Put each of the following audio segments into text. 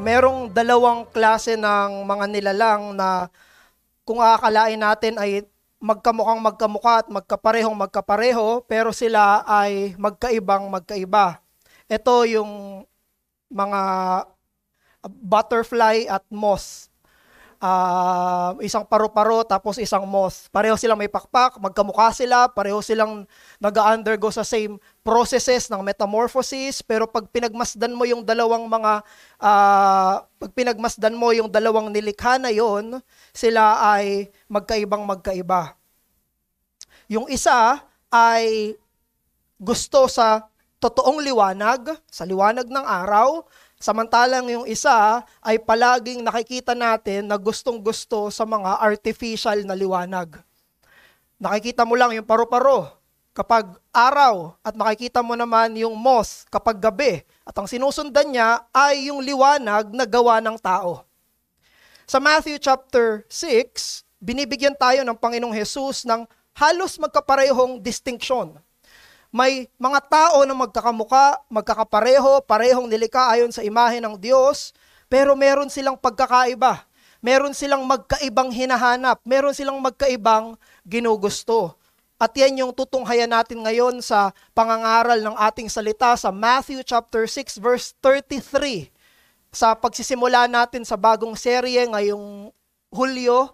Merong dalawang klase ng mga nilalang na kung aakalain natin ay magkamukhang magkamukha at magkaparehong magkapareho, pero sila ay magkaibang magkaiba. Ito yung mga butterfly at moth. Isang paru-paro tapos isang moth. Pareho silang may pakpak, magkamukha sila, pareho silang nag-undergo sa same processes ng metamorphosis, pero pag pinagmasdan mo yung dalawang nilikha na yon, sila ay magkaibang magkaiba. Yung isa ay gusto sa totoong liwanag, sa liwanag ng araw, samantalang yung isa ay palaging nakikita natin na gustong-gusto sa mga artificial na liwanag. Nakikita mo lang yung paru-paro kapag araw at makikita mo naman yung moth kapag gabi. At ang sinusundan niya ay yung liwanag na gawa ng tao. Sa Matthew chapter 6, binibigyan tayo ng Panginoong Jesus ng halos magkaparehong distinction. May mga tao na magkakamuka, magkakapareho, parehong nilikha ayon sa imahe ng Diyos, pero meron silang pagkakaiba. Meron silang magkaibang hinahanap. Meron silang magkaibang ginugusto. At yan yung tutunghayan natin ngayon sa pangangaral ng ating salita sa Matthew chapter 6 verse 33. Sa pagsisimula natin sa bagong serye ngayong Hulyo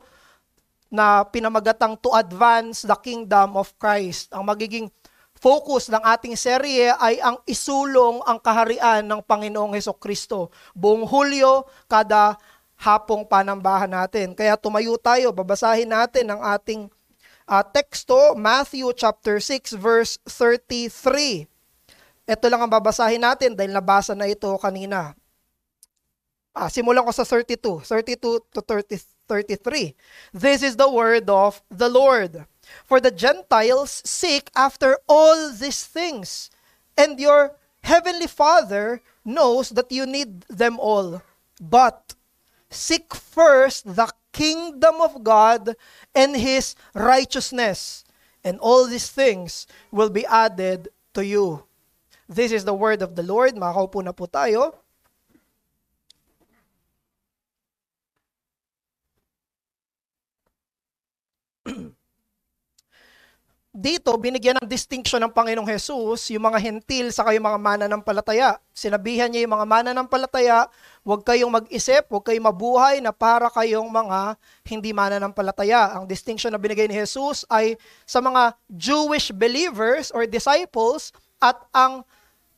na pinamagatang To Advance the Kingdom of Christ. Ang magiging focus ng ating serye ay ang isulong ang kaharian ng Panginoong Hesukristo. Buong Hulyo, kada hapong panambahan natin. Kaya tumayo tayo, babasahin natin ang ating teksto, Matthew chapter 6 verse 33. Ito lang ang babasahin natin dahil nabasa na ito kanina. Simulan ko sa 32 to 33. This is the word of the Lord. For the Gentiles seek after all these things, and your heavenly Father knows that you need them all. But seek first the kingdom of God and His righteousness, and all these things will be added to you. This is the word of the Lord. Makaupo na po tayo. Dito, binigyan ng distinction ng Panginoong Jesus, yung mga hentil sa kayong mga mananampalataya. Sinabihan niya yung mga mananampalataya, huwag kayong mag-isip, huwag kayong mabuhay na para kayong mga hindi mananampalataya. Ang distinction na binigay ni Jesus ay sa mga Jewish believers or disciples, at ang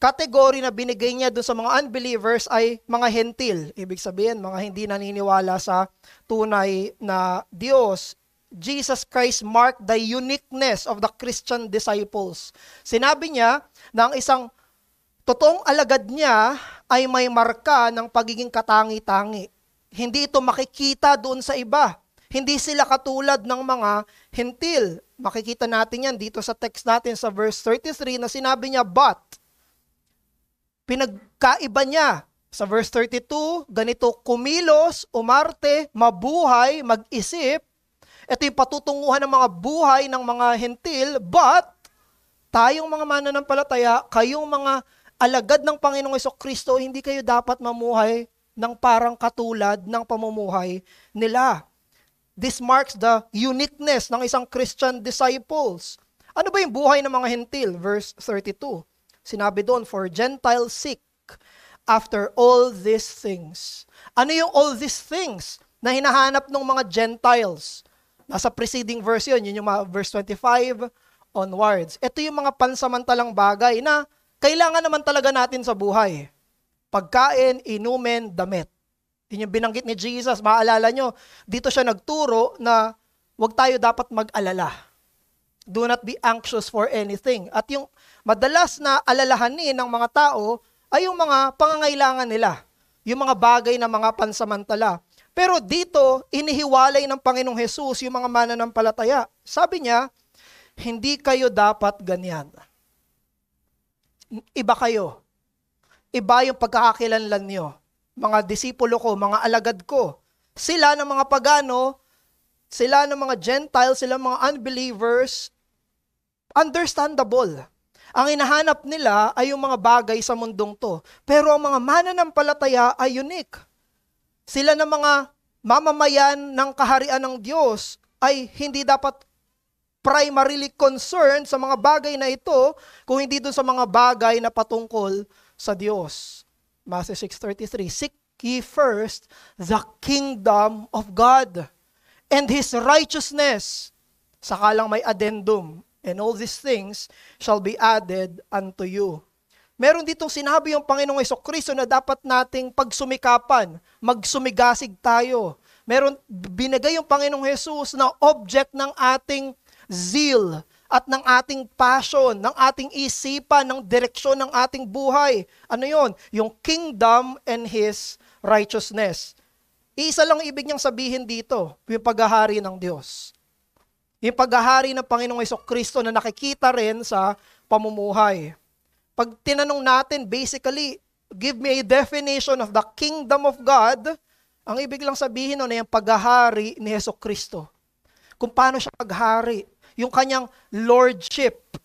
category na binigay niya doon sa mga unbelievers ay mga hentil. Ibig sabihin, mga hindi naniniwala sa tunay na Diyos. Jesus Christ marked the uniqueness of the Christian disciples. Sinabi niya na ang isang totoong alagad niya ay may marka ng pagiging katangi-tangi. Hindi ito makikita doon sa iba. Hindi sila katulad ng mga hentil. Makikita natin yan dito sa text natin sa verse 33 na sinabi niya, but pinagkaiba niya. Sa verse 32, ganito, kumilos, umarte, mabuhay, mag-isip. Ito yung patutunguhan ng mga buhay ng mga hentil, but tayong mga mananampalataya, kayong mga alagad ng Panginoong Hesukristo, hindi kayo dapat mamuhay ng parang katulad ng pamumuhay nila. This marks the uniqueness ng isang Christian disciples. Ano ba yung buhay ng mga hentil? Verse 32. Sinabi doon, for Gentiles seek after all these things. Ano yung all these things na hinahanap ng mga Gentiles? Nasa preceding verse yun yung verse 25 onwards. Ito yung mga pansamantalang bagay na kailangan naman talaga natin sa buhay. Pagkain, inumin, damit. Yun yung binanggit ni Jesus. Maalala nyo, dito siya nagturo na huwag tayo dapat mag-alala. Do not be anxious for anything. At yung madalas na alalahanin ng mga tao ay yung mga pangangailangan nila. Yung mga bagay na mga pansamantala. Pero dito, inihiwalay ng Panginoong Jesus yung mga mananampalataya. Sabi niya, hindi kayo dapat ganyan. Iba kayo. Iba yung pagkakakilanlan nyo. Mga disipulo ko, mga alagad ko. Sila ng mga pagano, sila ng mga Gentiles, sila ng mga unbelievers, understandable. Ang hinahanap nila ay yung mga bagay sa mundong to. Pero ang mga mananampalataya ay unique. Sila na mga mamamayan ng kaharian ng Diyos ay hindi dapat primarily concerned sa mga bagay na ito kung hindi dun sa mga bagay na patungkol sa Diyos. Matthew 6:33, seek ye first the kingdom of God and His righteousness. Saka lang may addendum. And all these things shall be added unto you. Meron ditong sinabi yung Panginoong Hesukristo na dapat nating pagsumikapan, magsumigasig tayo. Meron binigay yung Panginoong Jesus na object ng ating zeal at ng ating passion, ng ating isipan, ng direksyon ng ating buhay. Ano yon? Yung kingdom and His righteousness. Isa lang ibig niyang sabihin dito, yung paghahari ng Diyos. Yung paghahari ng Panginoong Hesukristo na nakikita rin sa pamumuhay. Pag tinanong natin, basically, give me a definition of the kingdom of God, ang ibig lang sabihin nun ay yung paghahari ni Hesukristo. Kung paano siya paghari, yung kanyang lordship.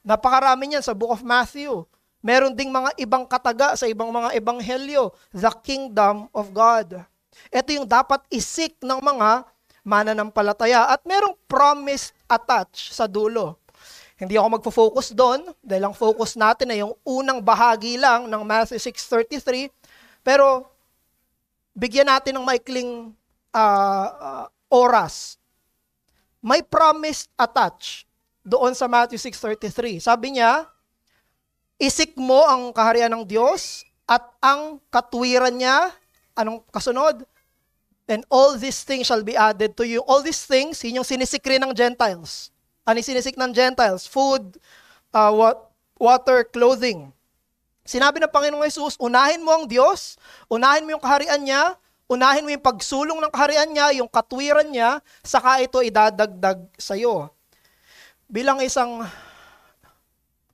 Napakarami niyan sa Book of Matthew. Meron ding mga ibang kataga sa ibang mga ebanghelyo, the kingdom of God. Ito yung dapat isik ng mga mananampalataya at merong promise attached sa dulo. Hindi ako magfo-focus doon dahil ang focus natin ay yung unang bahagi lang ng Matthew 6:33, pero bigyan natin ng maikling oras. May promise attached doon sa Matthew 6:33. Sabi niya, isik mo ang kaharian ng Diyos at ang katwiran niya. Anong kasunod? And all these things shall be added to you. All these things, yun yung sinisik rin ng Gentiles. Ano yung sinisik ng Gentiles? Food, water, clothing. Sinabi ng Panginoong Jesus, unahin mo ang Diyos, unahin mo yung kaharian niya, unahin mo yung pagsulong ng kaharian niya, yung katwiran niya, saka ito idadagdag sa iyo. Bilang isang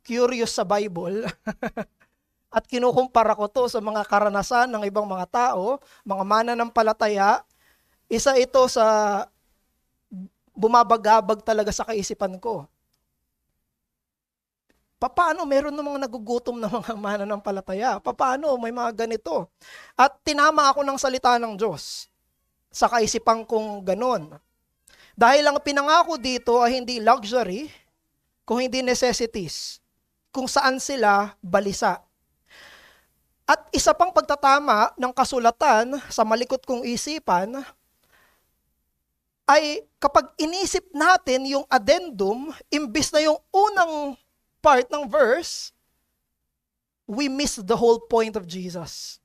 curious sa Bible, at kinukumpara ko to sa mga karanasan ng ibang mga tao, mga mananampalataya, isa ito sa bumabagabag talaga sa kaisipan ko. Paano meron ng mga nagugutom na mga mananampalataya? Paano may mga ganito? At tinama ako ng salita ng Diyos sa kaisipan kong ganon. Dahil ang pinangako dito ay hindi luxury, kung hindi necessities, kung saan sila balisa. At isa pang pagtatama ng kasulatan sa malikot kong isipan ay kapag inisip natin yung addendum, imbis na yung unang part ng verse, we miss the whole point of Jesus.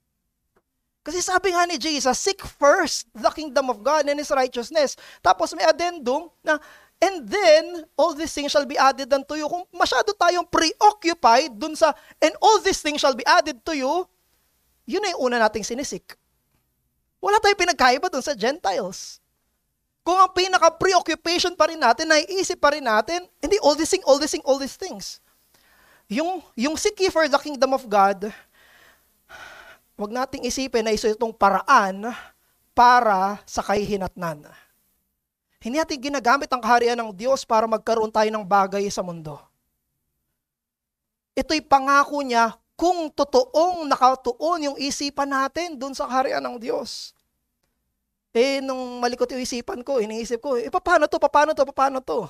Kasi sabi nga ni Jesus, seek first the kingdom of God and His righteousness. Tapos may addendum na, and then, all these things shall be added unto you. Kung masyado tayong preoccupied dun sa, and all these things shall be added to you, yun na yung una nating sinisik. Wala tayong pinagkaiba dun sa Gentiles. Kung ang pinaka-preoccupation pa rin natin, naiisip pa rin natin, hindi all these things. Yung seek ye for the kingdom of God, wag nating isipin na isa itong paraan para sa kahihinatnan. Hindi natin ginagamit ang kaharian ng Diyos para magkaroon tayo ng bagay sa mundo. Ito'y pangako niya kung totoong nakatuon yung isipan natin dun sa kaharian ng Diyos. Nung malikot yung isipan ko, iniisip ko, paano to?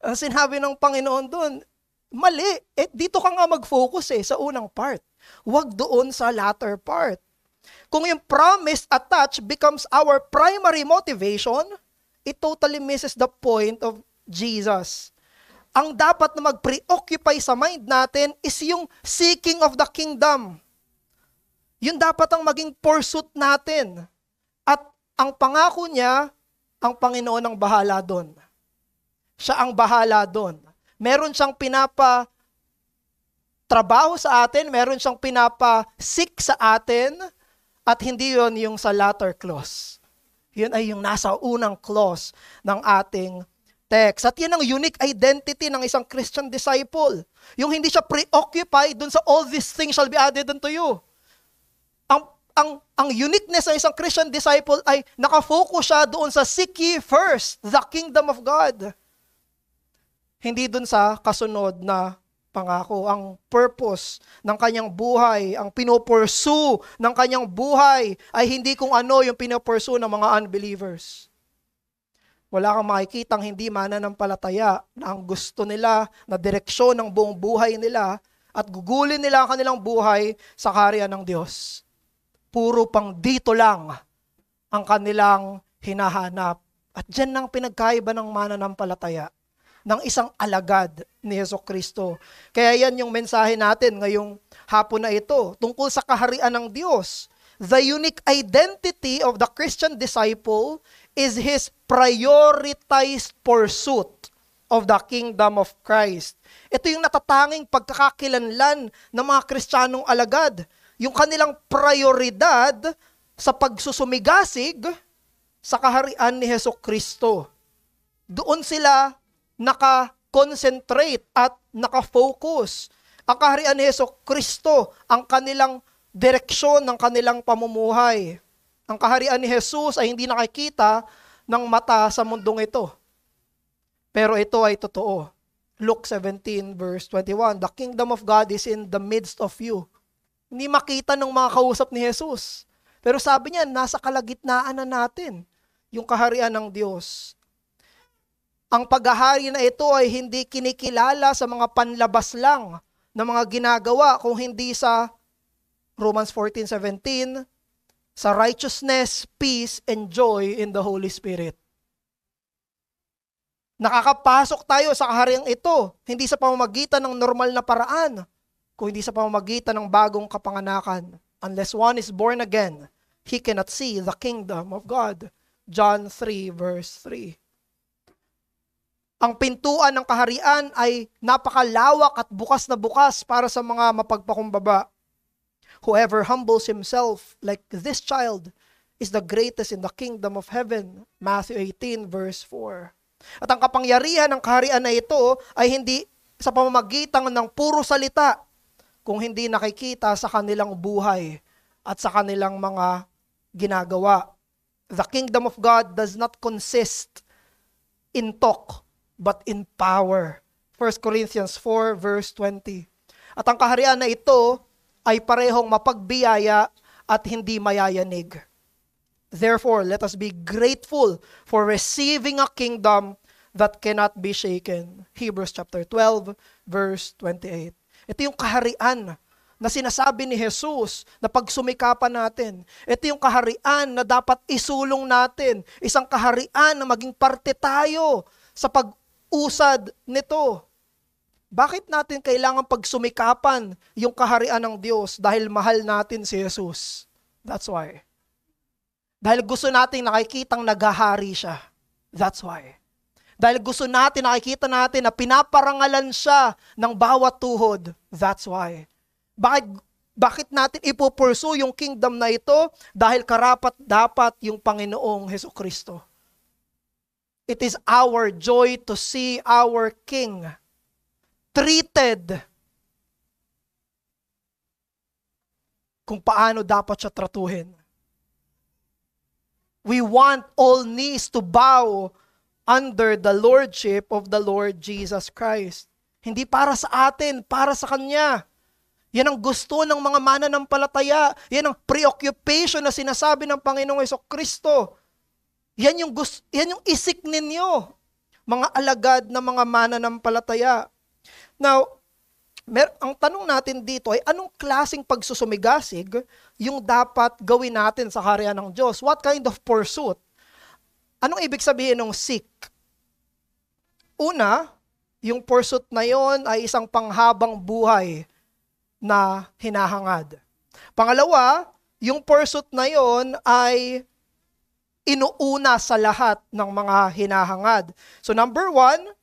Ang sinabi ng Panginoon dun, mali. Dito ka nga mag-focus sa unang part. Huwag doon sa latter part. Kung yung promise attached becomes our primary motivation, it totally misses the point of Jesus. Ang dapat na mag-preoccupy sa mind natin is yung seeking of the kingdom. Yun dapat ang maging pursuit natin. At ang pangako niya, ang Panginoon ang bahala doon. Siya ang bahala doon. Meron siyang trabaho sa atin, meron siyang pinapa-seek sa atin, at hindi yon yung sa latter clause. Yun ay yung nasa unang clause ng ating text. At yan ang unique identity ng isang Christian disciple. Yung hindi siya preoccupied dun sa all these things shall be added unto you. Ang uniqueness ng isang Christian disciple ay nakafocus siya doon sa seek ye first the kingdom of God. Hindi dun sa kasunod na pangako. Ang purpose ng kanyang buhay, ang pinopursue ng kanyang buhay ay hindi kung ano yung pinopursue ng mga unbelievers. Wala kang makikitang hindi mananampalataya na ang gusto nila na direksyon ng buong buhay nila at gugulin nila ang kanilang buhay sa kaharian ng Diyos. Puro pang dito lang ang kanilang hinahanap. At dyan ang pinagkaiba ng mananampalataya ng isang alagad ni Jesucristo. Kaya yan yung mensahe natin ngayong hapon na ito tungkol sa kaharian ng Diyos. The unique identity of the Christian disciple is his prioritized pursuit of the kingdom of Christ. Ito yung natatanging pagkakakilanlan ng mga Kristiyanong alagad. Yung kanilang prioridad sa pagsusumigasig sa kaharian ni Jesucristo. Doon sila naka-concentrate at naka-focus. Ang kaharian ni Jesucristo ang kanilang direksyon ng kanilang pamumuhay. Ang kaharian ni Jesus ay hindi nakikita ng mata sa mundong ito. Pero ito ay totoo. Luke 17 verse 21, the kingdom of God is in the midst of you. Hindi makita ng mga kausap ni Jesus. Pero sabi niya, nasa kalagitnaan na natin yung kaharian ng Diyos. Ang paghahari na ito ay hindi kinikilala sa mga panlabas lang na mga ginagawa, kung hindi sa Romans 14:17, sa righteousness, peace, and joy in the Holy Spirit. Nakakapasok tayo sa kahariang ito, hindi sa pamamagitan ng normal na paraan, kung hindi sa pamamagitan ng bagong kapanganakan. Unless one is born again, he cannot see the kingdom of God. John 3 verse 3. Ang pintuan ng kaharian ay napakalawak at bukas na bukas para sa mga mapagpakumbaba. Whoever humbles himself like this child is the greatest in the kingdom of heaven. Matthew 18 verse 4. At ang kapangyarihan ng kaharian na ito ay hindi sa pamamagitan ng puro salita, kung hindi nakikita sa kanilang buhay at sa kanilang mga ginagawa. The kingdom of God does not consist in talk, but in power. 1 Corinthians 4 verse 20. At ang kaharian na ito ay parehong mapagbiyaya at hindi mayayanig. Therefore, let us be grateful for receiving a kingdom that cannot be shaken. Hebrews chapter 12 verse 28. Ito yung kaharian na sinasabi ni Jesus na pagsumikapan natin. Ito yung kaharian na dapat isulong natin. Isang kaharian na maging parte tayo sa pag-usad nito. Bakit natin kailangan pagsumikapan yung kaharian ng Diyos? Dahil mahal natin si Jesus. That's why. Dahil gusto natin nakikitang naghahari siya. That's why. Dahil gusto natin nakikita natin na pinaparangalan siya ng bawat tuhod. That's why. Bakit natin ipupursue yung kingdom na ito? Dahil karapat-dapat yung Panginoong Hesukristo. It is our joy to see our King treated kung paano dapat siya tratuhin. We want all knees to bow under the lordship of the Lord Jesus Christ. Hindi para sa atin, para sa Kanya. Yan ang gusto ng mga mananampalataya. Yan ang preoccupation na sinasabi ng Panginoong Hesukristo. Yan yung isik ninyo, mga alagad na mga mananampalataya. Now, ang tanong natin dito ay anong klaseng pagsusumigasig yung dapat gawin natin sa kaharian ng Diyos? What kind of pursuit? Anong ibig sabihin ng seek? Una, yung pursuit na yon ay isang panghabang buhay na hinahangad. Pangalawa, yung pursuit na yon ay inuuna sa lahat ng mga hinahangad. So number 1,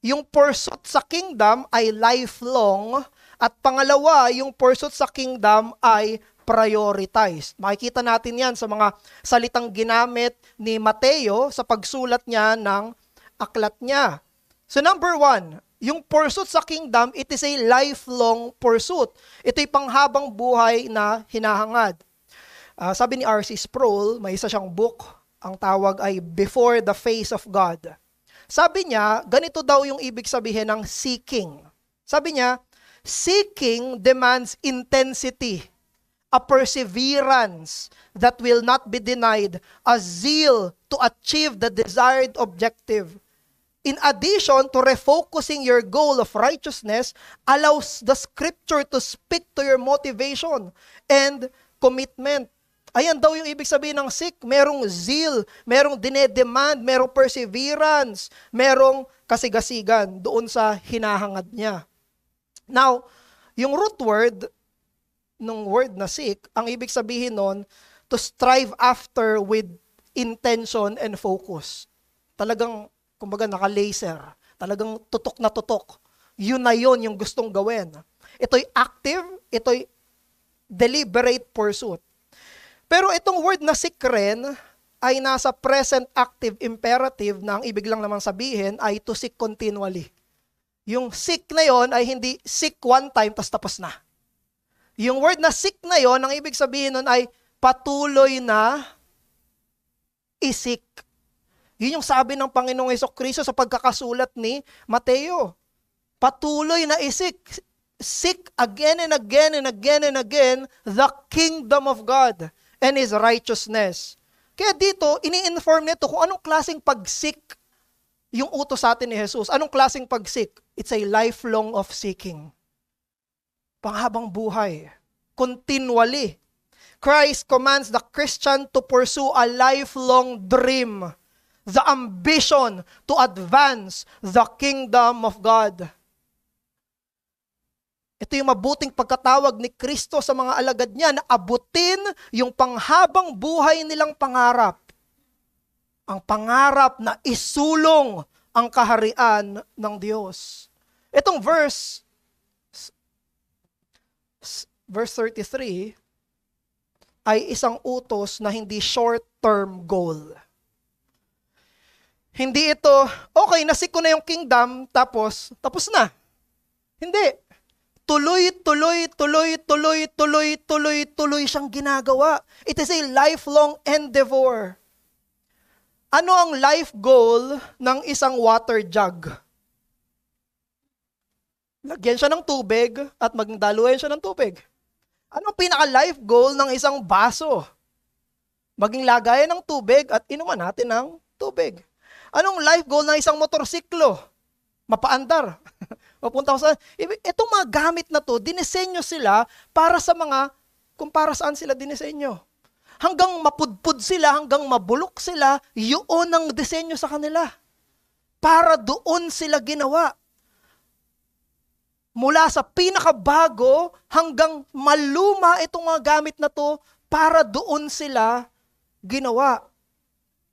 yung pursuit sa kingdom ay lifelong, at pangalawa, yung pursuit sa kingdom ay prioritized. Makikita natin yan sa mga salitang ginamit ni Mateo sa pagsulat niya ng aklat niya. So number 1, yung pursuit sa kingdom, it is a lifelong pursuit. Ito'y panghabang buhay na hinahangad. Sabi ni R.C. Sproul, may isa siyang book, ang tawag ay Before the Face of God. Sabi niya, ganito daw yung ibig sabihin ng seeking. Sabi niya, seeking demands intensity, a perseverance that will not be denied, a zeal to achieve the desired objective. In addition to refocusing your goal of righteousness, allows the scripture to speak to your motivation and commitment. Ayan daw yung ibig sabihin ng seek. Merong zeal, merong dinedemand, merong perseverance, merong kasigasigan doon sa hinahangad niya. Now, yung root word ng word na seek, ang ibig sabihin nun, to strive after with intention and focus. Talagang, kumbaga, naka-laser. Talagang tutok na tutok. Yun na yun yung gustong gawin. Ito'y active, ito'y deliberate pursuit. Pero itong word na seek rin, ay nasa present active imperative na ang ibig lang naman sabihin ay to seek continually. Yung seek na yon ay hindi seek one time tapos na. Yung word na seek na yon, ang ibig sabihin nun ay patuloy na isik. Yun yung sabi ng Panginoong Hesukristo sa pagkakasulat ni Mateo. Patuloy na isik. Seek again and again and again and again the kingdom of God and His righteousness. Kaya dito, ini-inform nito kung anong klaseng pag-seek yung utos sa atin ni Jesus. Anong klaseng pag-seek? It's a lifelong of seeking. Panghabang buhay. Continually. Christ commands the Christian to pursue a lifelong dream, the ambition to advance the kingdom of God. Ito yung mabuting pagkatawag ni Kristo sa mga alagad niya na abutin yung panghabang buhay nilang pangarap. Ang pangarap na isulong ang kaharian ng Diyos. Itong verse 33, ay isang utos na hindi short-term goal. Hindi ito, okay, nasik ko na yung kingdom, tapos na. Hindi. Tuloy siyang ginagawa. It is a lifelong endeavor. Ano ang life goal ng isang water jug? Lagyan siya ng tubig at magdaluyan siya ng tubig. Ano ang pinaka-life goal ng isang baso? Maging lagayan ng tubig at inuman natin ng tubig. Anong life goal ng isang motorsiklo? Mapaandar. Mapunta ko sa... Itong mga gamit na to, dinisenyo sila para sa mga... Kung para saan sila dinisenyo. Hanggang mapudpud sila, hanggang mabulok sila, yun ang disenyo sa kanila. Para doon sila ginawa. Mula sa pinakabago hanggang maluma itong mga gamit na to, para doon sila ginawa.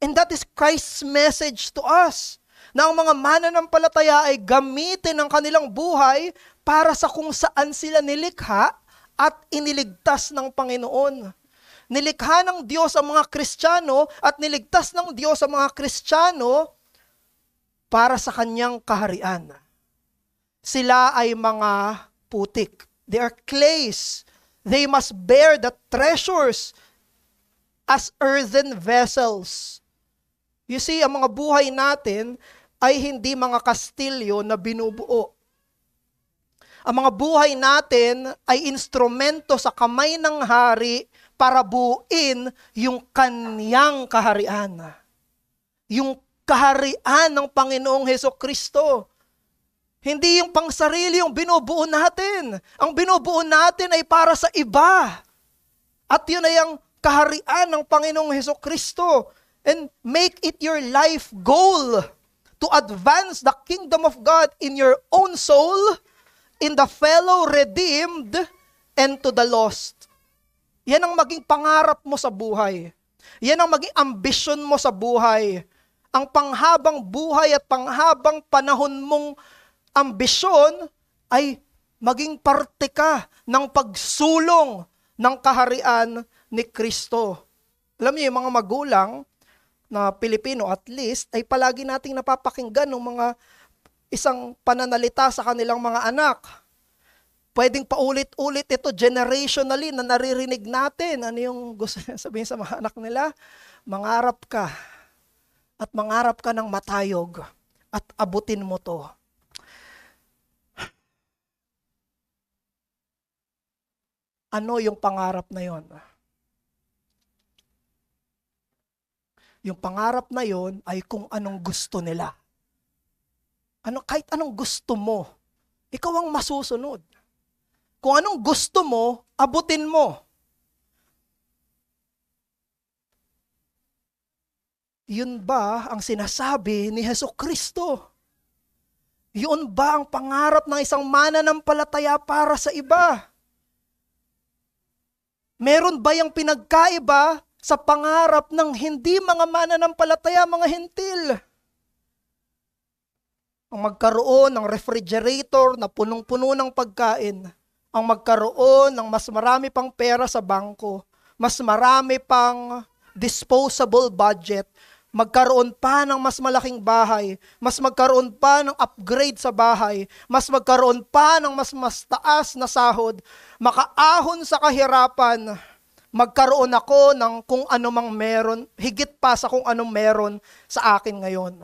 And that is Christ's message to us. Na ang mga mananampalataya ay gamitin ang kanilang buhay para sa kung saan sila nilikha at iniligtas ng Panginoon. Nilikha ng Diyos ang mga Kristiyano at niligtas ng Diyos ang mga Kristiyano para sa kanyang kaharian. Sila ay mga putik. They are clays. They must bear the treasures as earthen vessels. You see, ang mga buhay natin ay hindi mga kastilyo na binubuo. Ang mga buhay natin ay instrumento sa kamay ng hari para buuin yung kanyang kaharian. Yung kaharian ng Panginoong Hesukristo. Hindi yung pangsarili yung binubuo natin. Ang binubuo natin ay para sa iba. At yun ay ang kaharian ng Panginoong Hesukristo. And make it your life goal to advance the kingdom of God in your own soul, in the fellow redeemed, and to the lost. Yan ang maging pangarap mo sa buhay. Yan ang maging ambisyon mo sa buhay. Ang panghabang buhay at panghabang panahon mong ambisyon ay maging parte ka ng pagsulong ng kaharian ni Kristo. Alam niyo, yung mga magulang na Pilipino at least, ay palagi nating napapakinggan ng mga isang pananalita sa kanilang mga anak. Pwedeng paulit-ulit ito generationally na naririnig natin. Ano yung gusto sabihin sa mga anak nila? Mangarap ka at mangarap ka ng matayog at abutin mo to. Ano yung pangarap na yon? Yung pangarap na yon ay kung anong gusto nila. Kahit anong gusto mo, ikaw ang masusunod. Kung anong gusto mo, abutin mo. Yun ba ang sinasabi ni Jesucristo? Yun ba ang pangarap ng isang mananampalataya para sa iba? Meron ba yung pinagkaiba sa pangarap ng hindi mga mananampalataya, mga hentil? Ang magkaroon ng refrigerator na punong-puno ng pagkain, ang magkaroon ng mas marami pang pera sa bangko, mas marami pang disposable budget, magkaroon pa ng mas malaking bahay, mas magkaroon pa ng upgrade sa bahay, mas magkaroon pa ng mas taas na sahod, makaahon sa kahirapan, magkaroon ako ng kung ano mang meron, higit pa sa kung anong meron sa akin ngayon.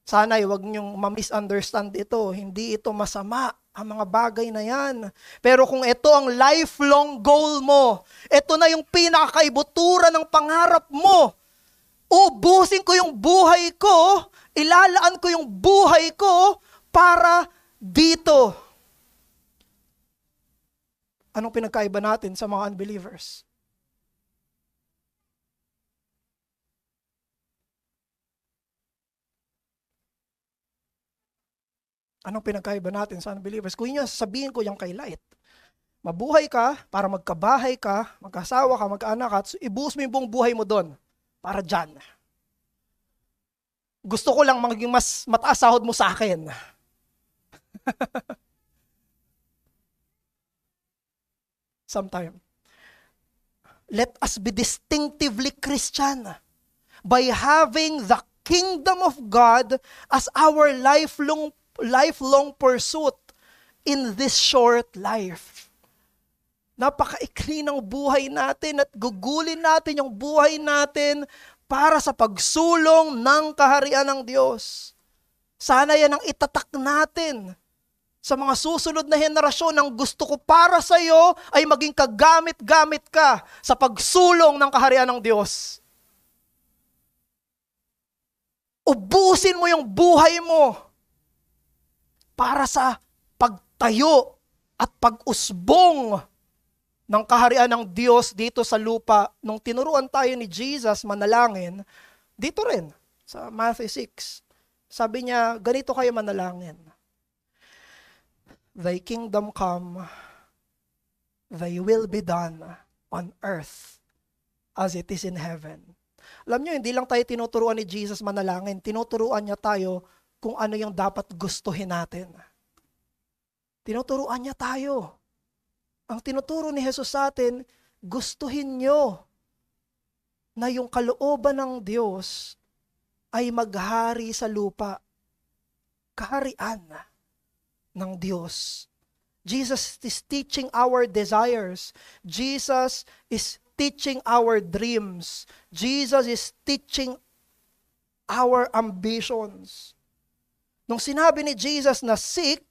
Sana'y wag niyong ma-misunderstand ito. Hindi ito masama, ang mga bagay na yan. Pero kung ito ang lifelong goal mo, ito na yung pinakakaibuturan ng pangarap mo, ubusin ko yung buhay ko, ilalaan ko yung buhay ko para dito. Anong pinagkaiba natin sa mga unbelievers? Anong pinagkaiba natin sa unbelievers? Kung yun, sabihin ko yung kay Light. Mabuhay ka para magkabahay ka, magkasawa ka, mag-anak ka, at ibuhos mo yung buong buhay mo doon. Para dyan. Gusto ko lang maging mas mataas sahod mo sa akin. Sometime. Let us be distinctively Christian by having the kingdom of God as our lifelong pursuit in this short life. Napakaikli ng buhay natin at gugulin natin yung buhay natin para sa pagsulong ng kaharian ng Diyos. Sana yan ang itatak natin sa mga susunod na henerasyon. Ang gusto ko para sa iyo ay maging kagamit-gamit ka sa pagsulong ng kaharian ng Diyos. Ubusin mo yung buhay mo para sa pagtayo at pag-usbong ng kaharian ng Diyos dito sa lupa. Nung tinuruan tayo ni Jesus manalangin, dito rin, sa Matthew 6, sabi niya, ganito kayo manalangin. Thy kingdom come, thy will be done on earth as it is in heaven. Alam niyo, hindi lang tayo tinuturuan ni Jesus manalangin, tinuturuan niya tayo kung ano yung dapat gustuhin natin. Tinuturuan niya tayo. Ang tinuturo ni Jesus sa atin, gustuhin nyo na yung kalooban ng Diyos ay maghari sa lupa. Kaharian ng Diyos. Jesus is teaching our desires. Jesus is teaching our dreams. Jesus is teaching our ambitions. Nung sinabi ni Jesus na seek,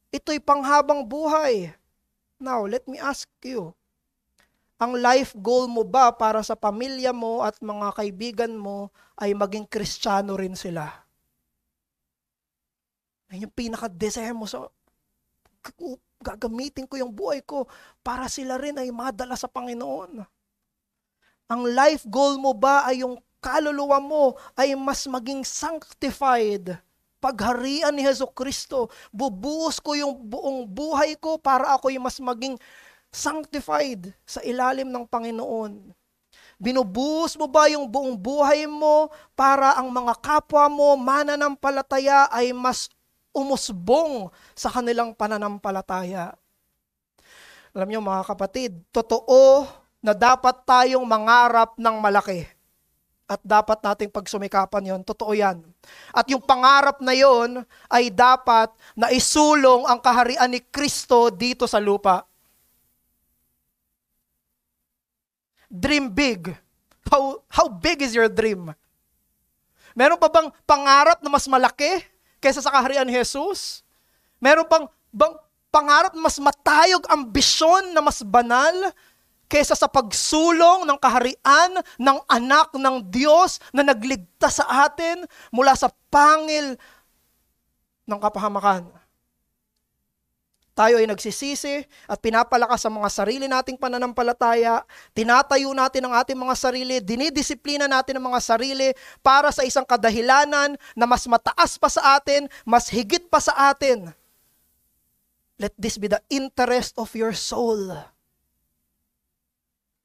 ito'y panghabang buhay. Now, let me ask you, ang life goal mo ba para sa pamilya mo at mga kaibigan mo ay maging Kristiyano rin sila? Yan yung pinaka-desire mo sa, gagamitin ko yung buhay ko para sila rin ay madala sa Panginoon. Ang life goal mo ba ay yung kaluluwa mo ay mas maging sanctified, pagharian ni Jesucristo. Bubuhos ko yung buong buhay ko para ako yung mas maging sanctified sa ilalim ng Panginoon. Binubuhos mo ba yung buong buhay mo para ang mga kapwa mo mananampalataya ay mas umusbong sa kanilang pananampalataya? Alam niyo mga kapatid, totoo na dapat tayong mangarap ng malaki. At dapat nating pagsumikapan yon. Totoo yan. At yung pangarap na yon ay dapat na isulong ang kaharian ni Kristo dito sa lupa. Dream big. How big is your dream? Meron pa bang pangarap na mas malaki kaysa sa kaharian ni Jesus? Meron pang bang pangarap na mas matayog, ambisyon na mas banal kaysa sa pagsulong ng kaharian ng anak ng Diyos na nagligtas sa atin mula sa pangil ng kapahamakan? Tayo ay nagsisisi at pinapalakas ang mga sarili nating pananampalataya, tinatayo natin ang ating mga sarili, dinidisiplina natin ang mga sarili para sa isang kadahilanan na mas mataas pa sa atin, mas higit pa sa atin. Let this be the interest of your soul.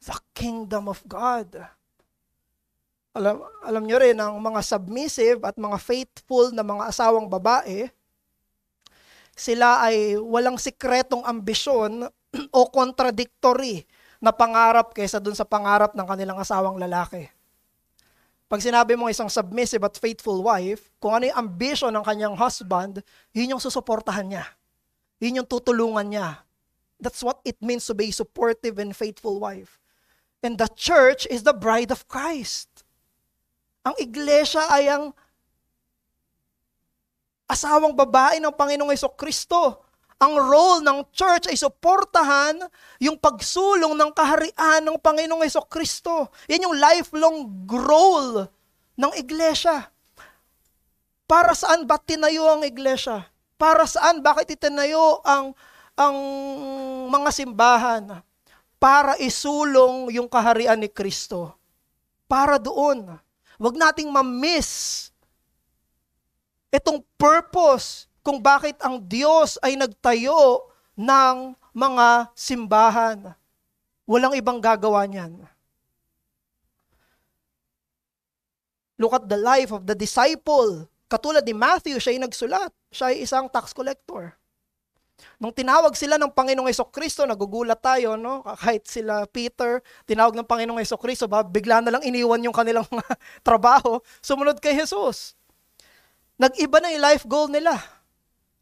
The kingdom of God. Alam nyo rin, ang mga submissive at mga faithful na mga asawang babae, sila ay walang sikretong ambisyon o contradictory na pangarap kaysa dun sa pangarap ng kanilang asawang lalaki. Pag sinabi mong isang submissive at faithful wife, kung ano yung ambition ng kanyang husband, yun yung susuportahan niya. Yun yung tutulungan niya. That's what it means to be a supportive and faithful wife. And the church is the bride of Christ. Ang iglesia ay ang asawang babae ng Panginoong Hesukristo. Ang role ng church ay suportahan yung pagsulong ng kaharian ng Panginoong Hesukristo. Yan yung lifelong role ng iglesia. Para saan ba tinayo ang iglesia? Para saan? Bakit itinayo ang mga simbahan? Para isulong yung kaharian ni Kristo. Para doon. Huwag nating ma-miss itong purpose kung bakit ang Diyos ay nagtayo ng mga simbahan. Walang ibang gagawa niyan. Look at the life of the disciple. Katulad ni Matthew, siya ay nagsulat. Siya ay isang tax collector. Nung tinawag sila ng Panginoong Hesukristo, nagugulat tayo, no? Kahit sila Peter, tinawag ng Panginoong Hesukristo, bigla na lang iniwan yung kanilang trabaho, sumunod kay Jesus. Nag-iba na yung life goal nila.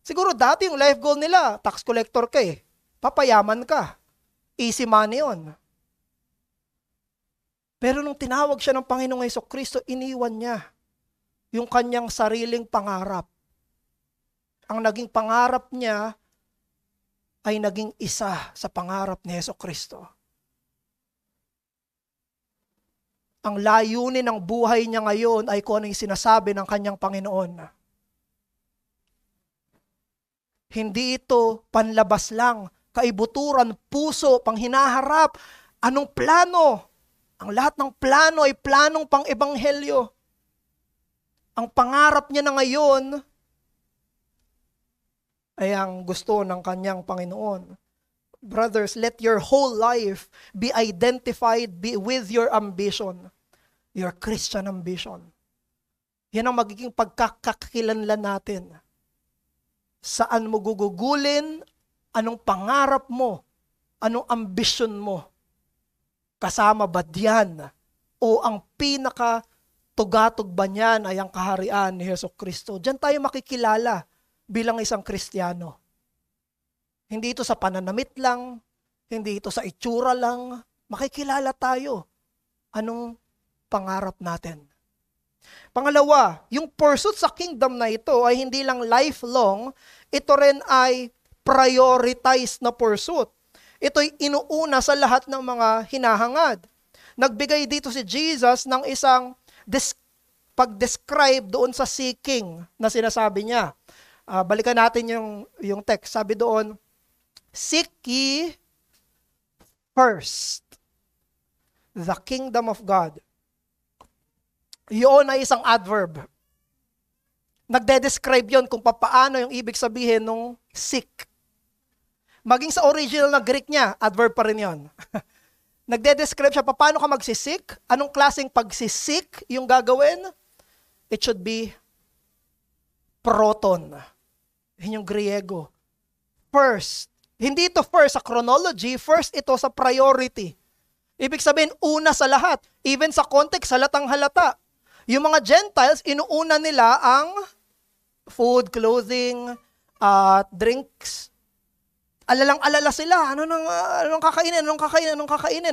Siguro dati yung life goal nila, tax collector ka eh. Papayaman ka. Easy money yun. Pero nung tinawag siya ng Panginoong Hesukristo, iniwan niya yung kanyang sariling pangarap. Ang naging pangarap niya ay naging isa sa pangarap ni Hesukristo. Ang layunin ng buhay niya ngayon ay kung ano yung sinasabi ng kanyang Panginoon. Hindi ito panlabas lang, kaibuturan, puso, panghinaharap. Anong plano? Ang lahat ng plano ay planong pang-ebanghelyo. Ang pangarap niya na ngayon ay ang gusto ng kanyang Panginoon. Brothers, let your whole life be identified with your ambition, your Christian ambition. Yan ang magiging pagkakakilanlan natin. Saan mo gugugulin, anong pangarap mo, anong ambisyon mo. Kasama ba diyan? O ang pinaka-tugatog ba niyan ay ang kaharian ni Hesukristo? Diyan tayo makikilala bilang isang Kristiyano. Hindi ito sa pananamit lang, hindi ito sa itsura lang. Makikilala tayo. Anong pangarap natin? Pangalawa, yung pursuit sa kingdom na ito ay hindi lang lifelong, ito rin ay prioritized na pursuit. Ito'y inuuna sa lahat ng mga hinahangad. Nagbigay dito si Jesus ng isang pag-describe doon sa seeking na sinasabi niya. Balikan natin yung text. Sabi doon, seek ye first the kingdom of God. Yun ay isang adverb. Nagde-describe yon kung paano yung ibig sabihin ng seek. Maging sa original na Greek niya, adverb pa rin yon. Nagde-describe siya paano ka magsisik, anong klaseng pagsisik yung gagawin. It should be proton. Yun yung Griego. First. Hindi ito first sa chronology, first ito sa priority. Ibig sabihin, una sa lahat. Even sa context, halatang halata. Yung mga Gentiles, inuuna nila ang food, clothing, drinks. Alalang-alala sila. Anong kakainin?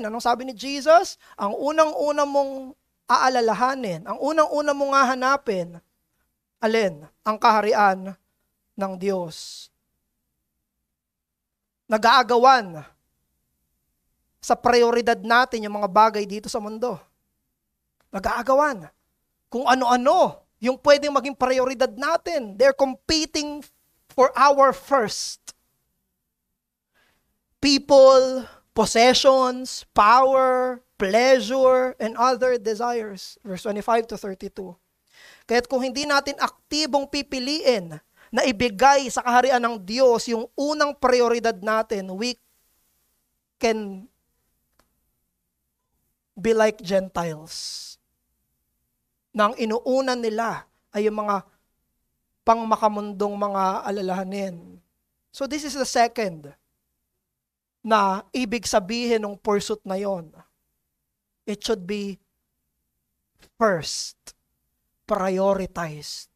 Anong sabi ni Jesus? Ang unang-una mong aalalahanin. Ang unang-una mong hahanapin, alin? Ang kaharian ng Diyos. Nag-aagawan sa prioridad natin yung mga bagay dito sa mundo. Nag-aagawan. Kung ano-ano yung pwedeng maging prioridad natin. They're competing for our first. People, possessions, power, pleasure, and other desires. Verse 25 to 32. Kaya't kung hindi natin aktibong pipiliin na ibigay sa kaharian ng Diyos yung unang prioridad natin, we can be like Gentiles. Na ang inuunan nila ay yung mga pangmakamundong mga alalahanin. So this is the second na ibig sabihin ng pursuit na yon. It should be first, prioritized.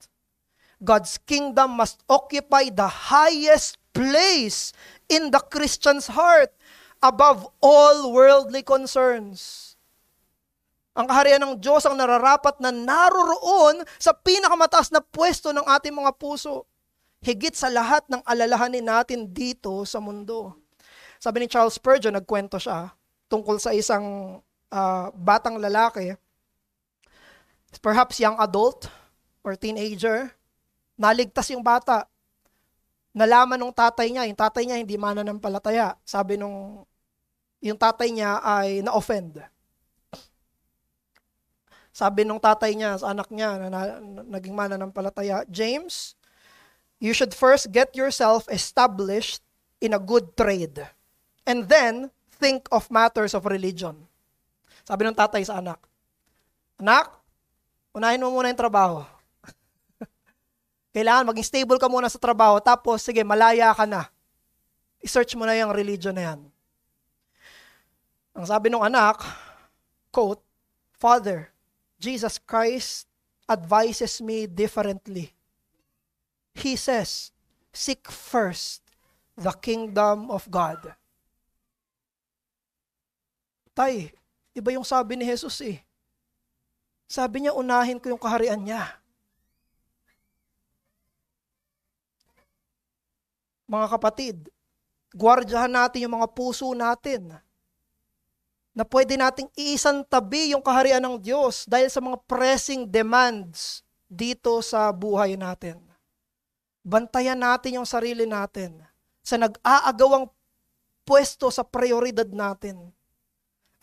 God's kingdom must occupy the highest place in the Christian's heart above all worldly concerns. Ang kaharian ng Diyos ang nararapat na naroroon sa pinakamataas na pwesto ng ating mga puso, higit sa lahat ng alalahanin natin dito sa mundo. Sabi ni Charles Spurgeon, nagkwento siya tungkol sa isang batang lalaki, perhaps young adult or teenager, naligtas yung bata. Nalaman ng tatay niya, yung tatay niya hindi mananampalataya. Sabi yung tatay niya ay na-offend. Sabi nung tatay niya sa anak niya na naging mananampalataya, James, you should first get yourself established in a good trade and then think of matters of religion. Sabi ng tatay sa anak, anak, unahin mo muna yung trabaho. Kailangan maging stable ka muna sa trabaho, tapos sige, malaya ka na. I-search mo na yung religion na yan. Ang sabi ng anak, quote, Father, Jesus Christ advises me differently. He says, seek first the kingdom of God. Tay, iba yung sabi ni Jesus eh. Sabi niya, unahin ko yung kaharian niya. Mga kapatid, gwardyahan natin yung mga puso natin na pwede nating iisantabi yung kaharian ng Diyos dahil sa mga pressing demands dito sa buhay natin. Bantayan natin yung sarili natin sa nag-aagawang pwesto sa prioridad natin.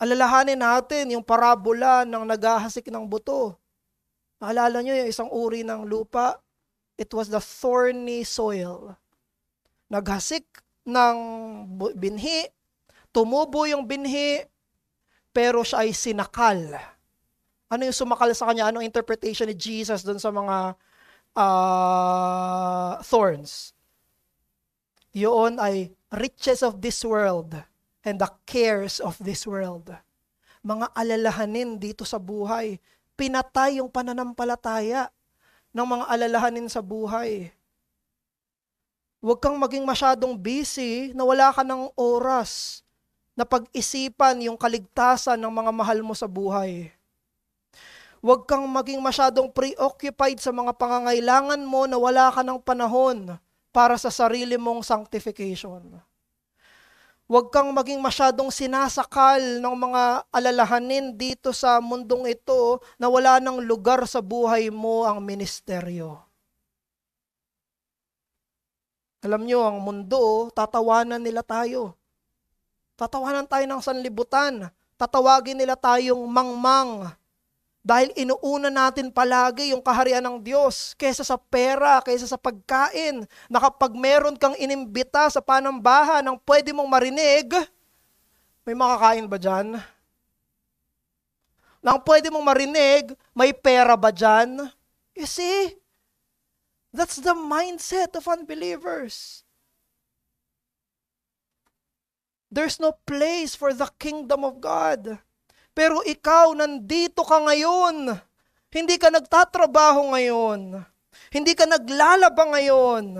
Alalahanin natin yung parabola ng naghahasik ng buto. Naalala nyo yung isang uri ng lupa? It was the thorny soil. Naghasik ng binhi, tumubo yung binhi, pero siya ay sinakal. Ano yung sumakal sa kanya? Anong interpretation ni Jesus doon sa mga thorns? Yun ay riches of this world and the cares of this world. Mga alalahanin dito sa buhay. Pinatay yung pananampalataya ng mga alalahanin sa buhay. Huwag kang maging masyadong busy na wala ka ng oras na pag-isipan yung kaligtasan ng mga mahal mo sa buhay. Huwag kang maging masyadong preoccupied sa mga pangangailangan mo na wala ka ng panahon para sa sarili mong sanctification. Huwag kang maging masyadong sinasakal ng mga alalahanin dito sa mundong ito na wala ng lugar sa buhay mo ang ministeryo. Alam nyo, ang mundo, tatawanan nila tayo. Tatawanan tayo ng sanlibutan. Tatawagin nila tayong mangmang. Dahil inuuna natin palagi yung kaharian ng Diyos kaysa sa pera, kaysa sa pagkain. Na kapag meron kang inimbita sa panambahan ng pwede mong marinig, may makakain ba dyan? Nang pwede mong marinig, may pera ba dyan? You see? That's the mindset of unbelievers. There's no place for the kingdom of God. Pero ikaw, nandito ka ngayon. Hindi ka nagtatrabaho ngayon. Hindi ka naglalaba ngayon.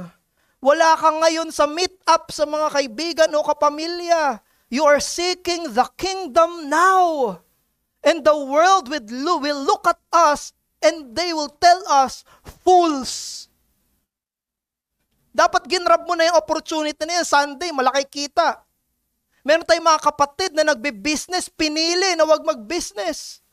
Wala ka ngayon sa meet-up sa mga kaibigan o kapamilya. You are seeking the kingdom now. And the world will look at us and they will tell us, fools. Dapat ginrab mo na yung opportunity na yan. Sunday, malaki kita. Meron tayong mga kapatid na nagbe-business, pinili na wag mag-business.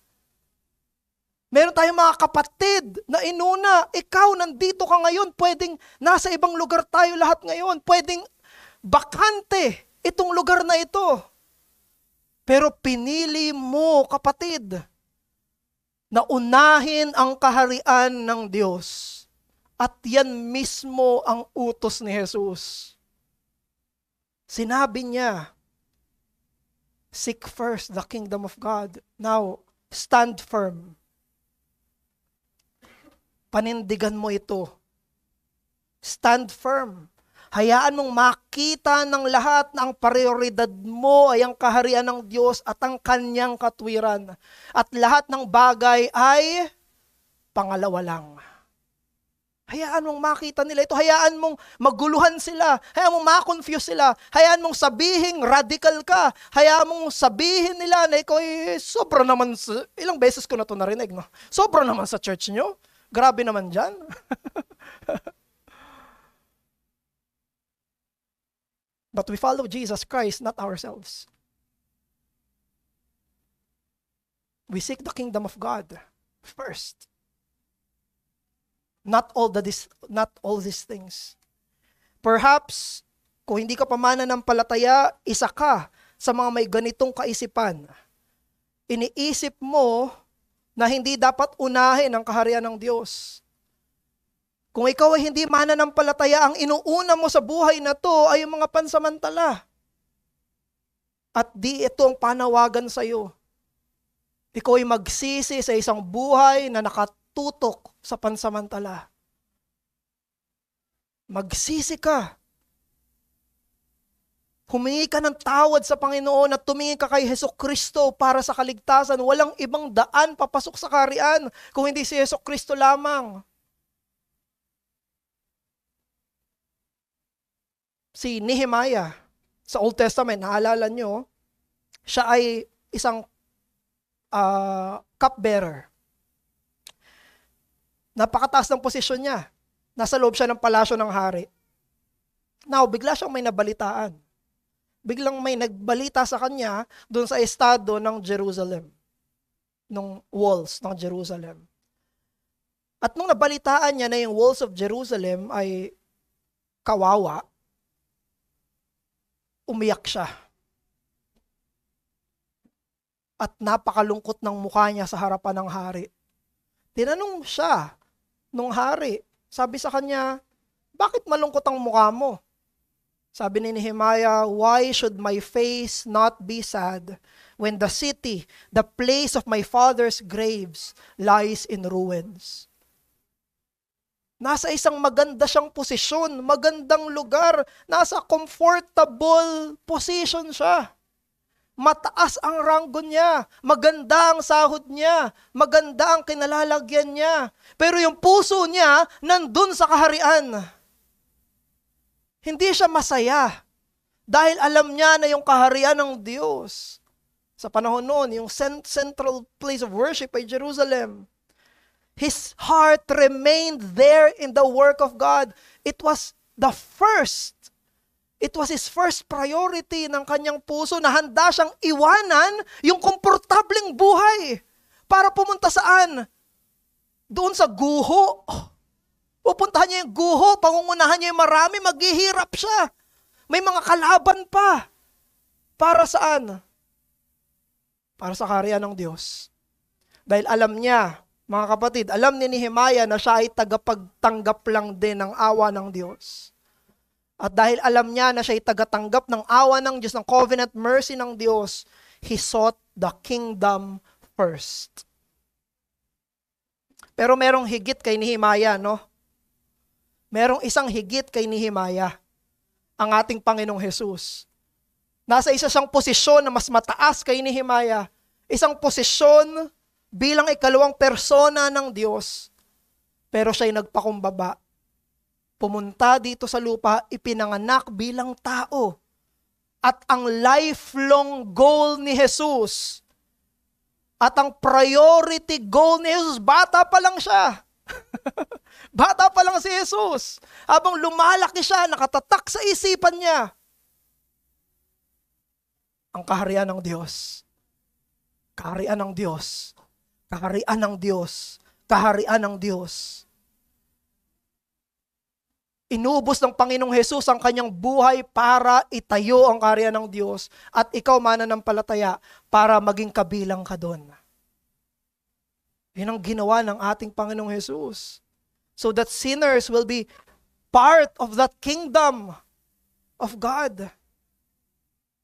Meron tayong mga kapatid na inuna, ikaw nandito ka ngayon, pwedeng nasa ibang lugar tayo lahat ngayon, pwedeng bakante itong lugar na ito. Pero pinili mo, kapatid, na unahin ang kaharian ng Diyos. At yan mismo ang utos ni Jesus. Sinabi niya, seek first the kingdom of God. Now, stand firm. Panindigan mo ito. Stand firm. Hayaan mong makita ng lahat na ang prioridad mo ay ang kaharian ng Diyos at ang kanyang katwiran. At lahat ng bagay ay pangalawa lang. Hayaan mong makita nila ito. Hayaan mong maguluhan sila. Hayaan mong ma-confuse sila. Hayaan mong sabihin radical ka. Hayaan mong sabihin nila na ikaw sobra naman ilang beses ko na ito narinig. No? Sobra naman sa church nyo. Grabe naman dyan. But we follow Jesus Christ, not ourselves. We seek the kingdom of God first. Not all these things. Perhaps, kung hindi ka pa mananampalataya, isa ka sa mga may ganitong kaisipan. Iniisip mo na hindi dapat unahin ang kaharian ng Diyos. Kung ikaw ay hindi mananampalataya, ang inuuna mo sa buhay na to ay yung mga pansamantala. At di ito ang panawagan sa iyo. Ikaw ay magsisi sa isang buhay na nakatutok sa pansamantala. Magsisi ka. Humingi ka ng tawad sa Panginoon at tumingin ka kay Hesukristo para sa kaligtasan. Walang ibang daan papasok sa kaharian kung hindi si Hesukristo lamang. Si Nehemiah sa Old Testament, naalala nyo, siya ay isang cupbearer. Napakataas ng posisyon niya. Nasa loob siya ng palasyo ng hari. Now, bigla siyang may nabalitaan. Biglang may nagbalita sa kanya doon sa estado ng Jerusalem. Nung walls ng Jerusalem. At nung nabalitaan niya na yung walls of Jerusalem ay kawawa, umiyak siya. At napakalungkot ng mukha niya sa harapan ng hari. Tinanong siya nung hari, sabi sa kanya, bakit malungkot ang mukha mo? Sabi ni Nehemiah, why should my face not be sad when the city, the place of my father's graves, lies in ruins? Nasa isang maganda siyang posisyon, magandang lugar, nasa comfortable position siya. Mataas ang ranggo niya, maganda ang sahod niya, maganda ang kinalalagyan niya. Pero yung puso niya, nandun sa kaharian. Hindi siya masaya dahil alam niya na yung kaharian ng Diyos. Sa panahon noon, yung central place of worship ay Jerusalem. His heart remained there in the work of God. It was his first priority ng kanyang puso na handa siyang iwanan yung komportableng buhay para pumunta saan? Doon sa guho. Pupuntahan niya yung guho, pangungunahan niya yung marami, maghihirap siya. May mga kalaban pa. Para saan? Para sa kaharian ng Diyos. Dahil alam niya, mga kapatid, alam ni Nehemiah na siya ay tagapagtanggap lang din ng awa ng Diyos. At dahil alam niya na siya ay tagatanggap ng awa ng Diyos, ng covenant mercy ng Diyos, he sought the kingdom first. Pero merong higit kay Nehemiah, no? Merong isang higit kay Nehemiah, ang ating Panginoong Jesus. Nasa isa siyang posisyon na mas mataas kay Nehemiah. Isang posisyon bilang ikalawang persona ng Diyos, pero siya'y nagpakumbaba. Pumunta dito sa lupa, ipinanganak bilang tao. At ang lifelong goal ni Jesus At ang priority goal ni Jesus, bata pa lang siya. Bata pa lang si Jesus. Habang lumalaki siya, nakatatak sa isipan niya ang kaharian ng Diyos. Kaharian ng Diyos. Kaharian ng Diyos. Kaharian ng Diyos. Inubos ng Panginoong Hesus ang kanyang buhay para itayo ang kaharian ng Diyos at ikaw mananampalataya para maging kabilang ka doon. Yun ang ginawa ng ating Panginoong Hesus. So that sinners will be part of that kingdom of God.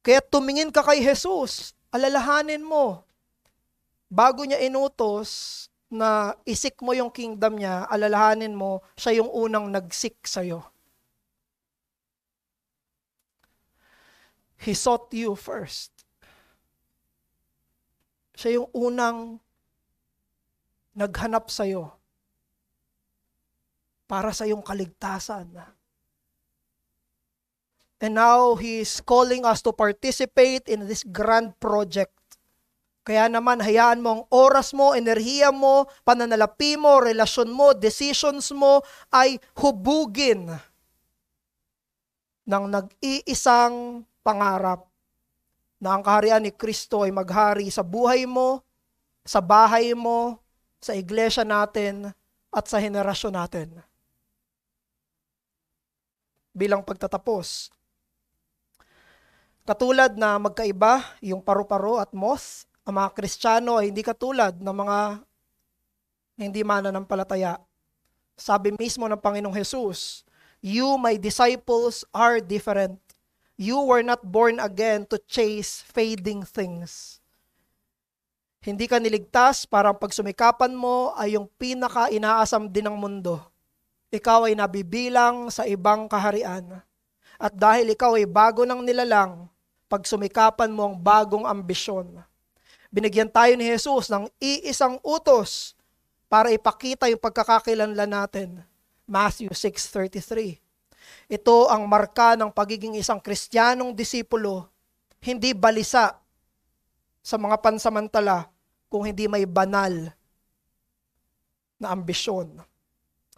Kaya tumingin ka kay Jesus, alalahanin mo, bago niya inutos na isik mo yung kingdom niya, alalahanin mo, siya yung unang nagsik sa'yo. He sought you first. Siya yung unang naghanap sa'yo para sa iyong kaligtasan. And now, He is calling us to participate in this grand project. Kaya naman, hayaan mo ang oras mo, enerhiya mo, pananalapi mo, relasyon mo, decisions mo ay hubugin ng nag-iisang pangarap na ang kaharian ni Kristo ay maghari sa buhay mo, sa bahay mo, sa iglesia natin, at sa henerasyon natin. Bilang pagtatapos, katulad na magkaiba yung paru-paro at moth, ang mga Kristiyano ay hindi katulad ng mga hindi mananampalataya. Sabi mismo ng Panginoong Hesus, "You, my disciples, are different. You were not born again to chase fading things." Hindi ka niligtas para ang pagsumikapan mo ay yung pinaka-inaasam din ng mundo. Ikaw ay nabibilang sa ibang kaharian. At dahil ikaw ay bago ng nilalang, pagsumikapan mo ang bagong ambisyon. Binigyan tayo ni Jesus ng iisang utos para ipakita yung pagkakakilanlan natin. Matthew 6:33. Ito ang marka ng pagiging isang Kristiyanong disipulo, hindi balisa sa mga pansamantala kung hindi may banal na ambisyon.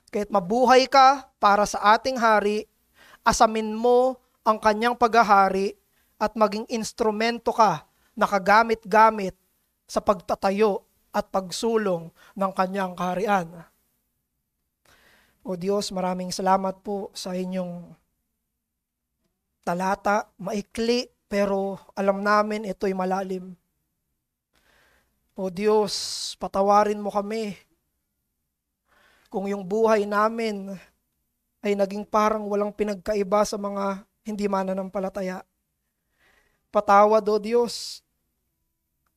Kahit mabuhay ka para sa ating hari, asamin mo ang kanyang paghahari at maging instrumento ka na kagamit-gamit sa pagtatayo at pagsulong ng kanyang kaharian. O Diyos, maraming salamat po sa inyong talata. Maikli, pero alam namin ito'y malalim. O Diyos, patawarin mo kami kung yung buhay namin ay naging parang walang pinagkaiba sa mga hindi mananampalataya. Patawad, O Diyos.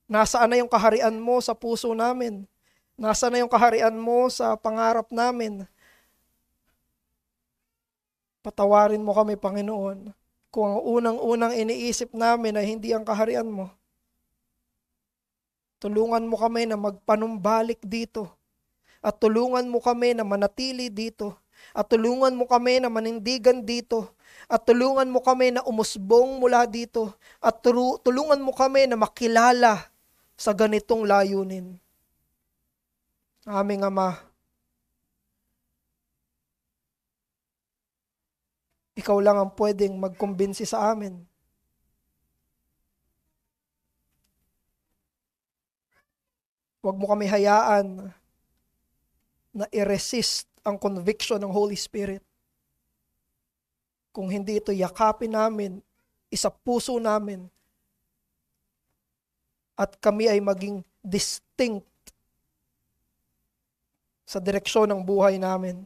Nasaan na yung kaharian mo sa puso namin? Nasaan na yung kaharian mo sa pangarap namin? Patawarin mo kami, Panginoon, kung ang unang-unang iniisip namin ay hindi ang kaharian mo. Tulungan mo kami na magpanumbalik dito. At tulungan mo kami na manatili dito. At tulungan mo kami na manindigan dito. At tulungan mo kami na umusbong mula dito. At tulungan mo kami na makilala sa ganitong layunin. Aming Ama, Ikaw lang ang pwedeng magkumbinsi sa amin. Huwag mo kami hayaan na i-resist ang conviction ng Holy Spirit. Kung hindi ito yakapin namin, isa puso namin, at kami ay maging distinct sa direksyon ng buhay namin.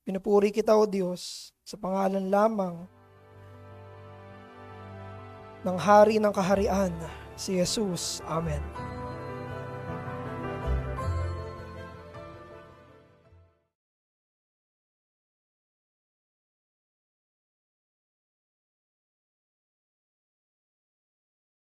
Pinupuri kita, O Diyos, sa pangalan lamang ng Hari ng Kaharian, si Jesus. Amen.